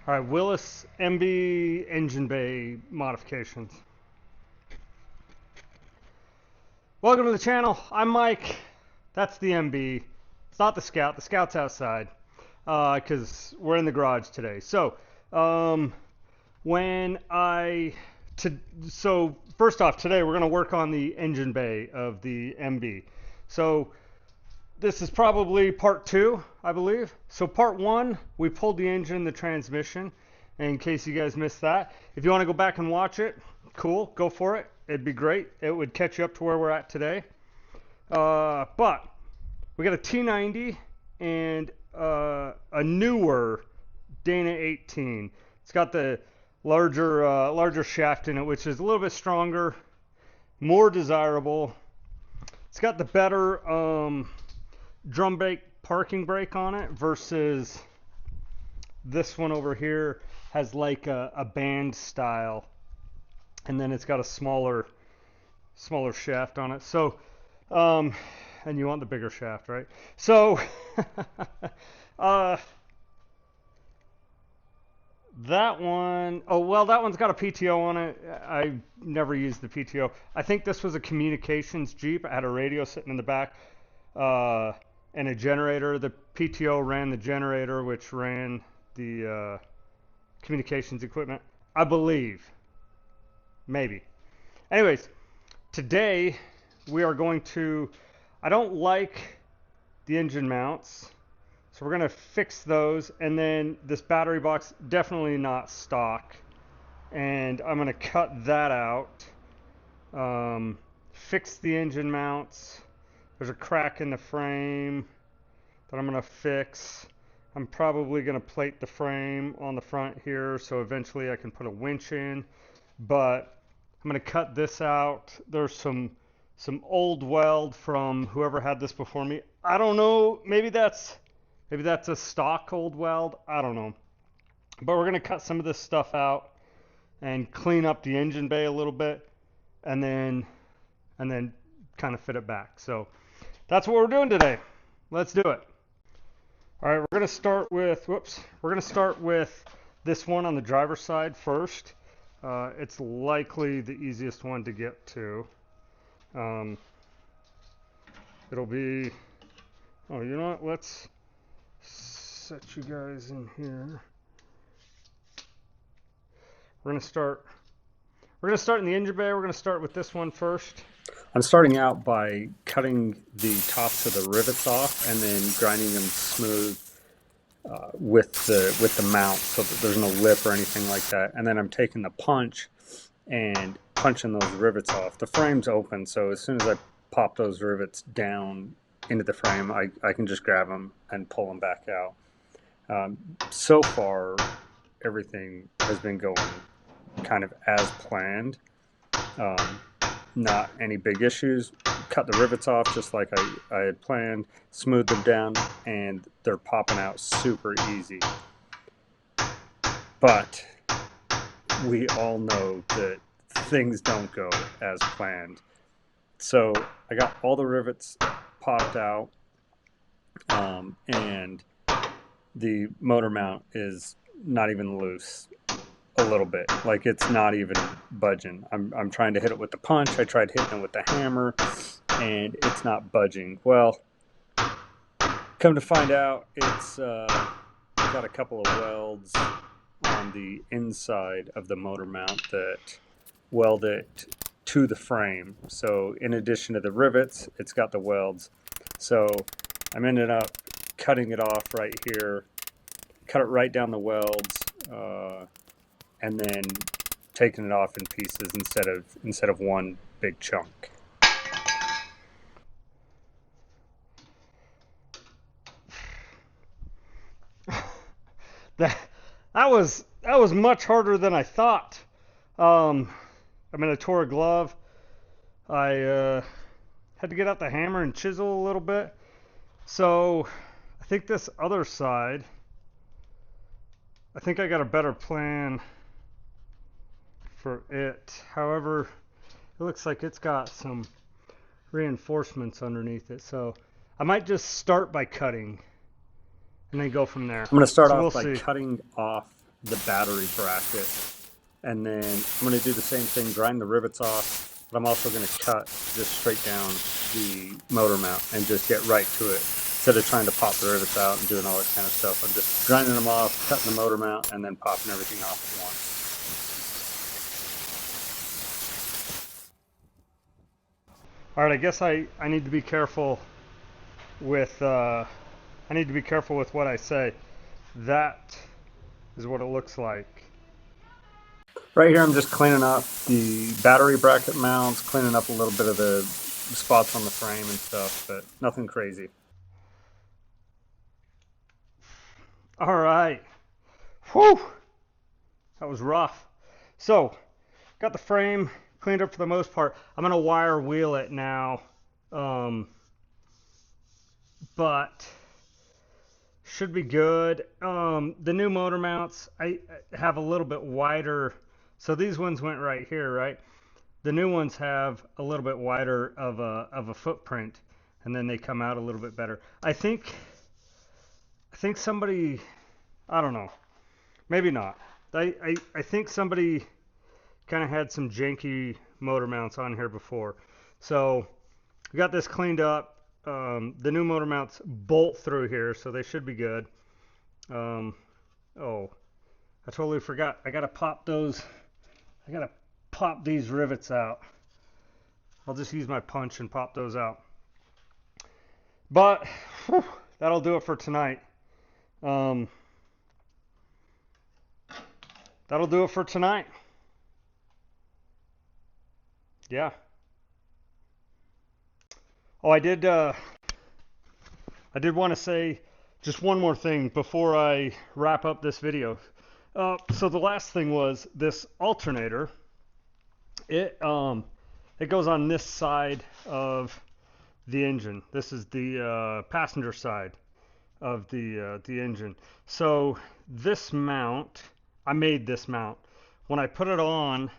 All right, Willys MB engine bay modifications. Welcome to the channel. I'm Mike. That's the MB. It's not the Scout. The Scout's outside because we're in the garage today. So, so first off, today we're going to work on the engine bay of the MB. So this is probably part 2, I believe. So part 1, we pulled the engine, the transmission, in case you guys missed that. If you want to go back and watch it, cool, go for it. It'd be great. It would catch you up to where we're at today. But we got a T90 and a newer Dana 18. It's got the larger shaft in it, which is a little bit stronger, more desirable. It's got the better drum brake parking brake on it versus this one over here has like a band style, and then it's got a smaller shaft on it. So and you want the bigger shaft, right? So that one, oh well, that one's got a PTO on it. I never used the PTO. I think this was a communications Jeep. I had a radio sitting in the back and a generator. The PTO ran the generator, which ran the communications equipment, I believe. Maybe. Anyways, today we are going to, I don't like the engine mounts, so we're going to fix those. And then this battery box, definitely not stock, and I'm going to cut that out. Fix the engine mounts. There's a crack in the frame that I'm going to fix. I'm probably going to plate the frame on the front here, so eventually I can put a winch in. But I'm going to cut this out. There's some old weld from whoever had this before me. I don't know. Maybe that's a stock old weld. I don't know. But we're going to cut some of this stuff out and clean up the engine bay a little bit, and then kind of fit it back. So that's what we're doing today. Let's do it. All right, we're going to start with this one on the driver's side first. It's likely the easiest one to get to. It'll be, oh, you know what? Let's set you guys in here. We're going to start in the engine bay. We're going to start with this one first. I'm starting out by cutting the tops of the rivets off and then grinding them smooth with the mount so that there's no lip or anything like that. And then I'm taking the punch and punching those rivets off. The frame's open, so as soon as I pop those rivets down into the frame, I can just grab them and pull them back out. So far, everything has been going kind of as planned. Not any big issues. Cut the rivets off just like I had planned, smooth them down, and they're popping out super easy. But we all know that things don't go as planned. So I got all the rivets popped out, and the motor mount is not even loose. A little bit, like it's not even budging. I'm trying to hit it with the punch. I tried hitting it with the hammer, and it's not budging. Well, come to find out, it's got a couple of welds on the inside of the motor mount that weld it to the frame. So in addition to the rivets, it's got the welds. So I'm ended up cutting it off right here, cut it right down the welds, and then taking it off in pieces instead of one big chunk. That was much harder than I thought. I mean, I tore a glove. I had to get out the hammer and chisel a little bit. So I think this other side, I think I got a better plan for it. However, it looks like it's got some reinforcements underneath it. So I might just start by cutting and then go from there. I'm going to start off by cutting off the battery bracket. And then I'm going to do the same thing, grind the rivets off, but I'm also going to cut just straight down the motor mount and just get right to it. Instead of trying to pop the rivets out and doing all that kind of stuff, I'm just grinding them off, cutting the motor mount, and then popping everything off at once. All right, I guess I need to be careful with what I say. That is what it looks like. Right here I'm just cleaning up the battery bracket mounts, cleaning up a little bit of the spots on the frame and stuff, but nothing crazy. All right. Whew. That was rough. So, got the frame cleaned up for the most part. I'm going to wire wheel it now. But should be good. The new motor mounts, I have a little bit wider. So these ones went right here, right? The new ones have a little bit wider of a footprint, and then they come out a little bit better. I think somebody, I don't know, maybe not. I think somebody kind of had some janky motor mounts on here before. So we got this cleaned up. The new motor mounts bolt through here, so they should be good. Oh, I totally forgot. I gotta pop these rivets out. I'll just use my punch and pop those out. But whew, that'll do it for tonight. That'll do it for tonight. Yeah. Oh, I did want to say just one more thing before I wrap up this video. So the last thing was this alternator. It goes on this side of the engine. This is the passenger side of the engine. So this mount, I made this mount. When I put it on,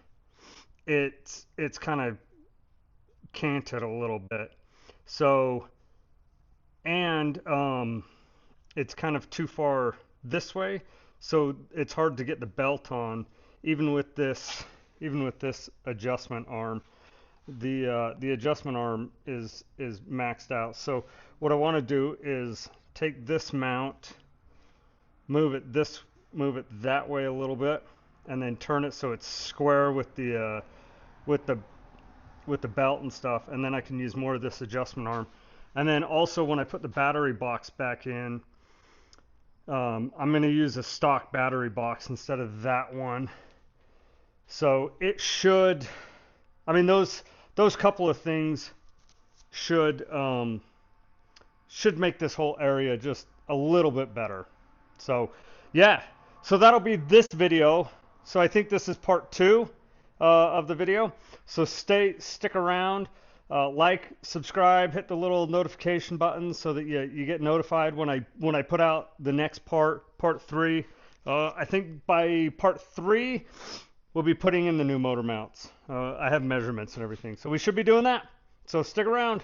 it's kind of canted a little bit. So, and it's kind of too far this way, so it's hard to get the belt on, even with this adjustment arm. The adjustment arm is maxed out. So what I want to do is take this mount, move it that way a little bit, and then turn it so it's square with the belt and stuff, and then I can use more of this adjustment arm. And then also when I put the battery box back in, I'm going to use a stock battery box instead of that one. So it should, I mean, those couple of things should make this whole area just a little bit better. So yeah, so that'll be this video. So I think this is part 2 of the video. So stick around, like, subscribe, hit the little notification button so that you get notified when I put out the next part 3. I think by part 3 we'll be putting in the new motor mounts. I have measurements and everything, so we should be doing that. So stick around.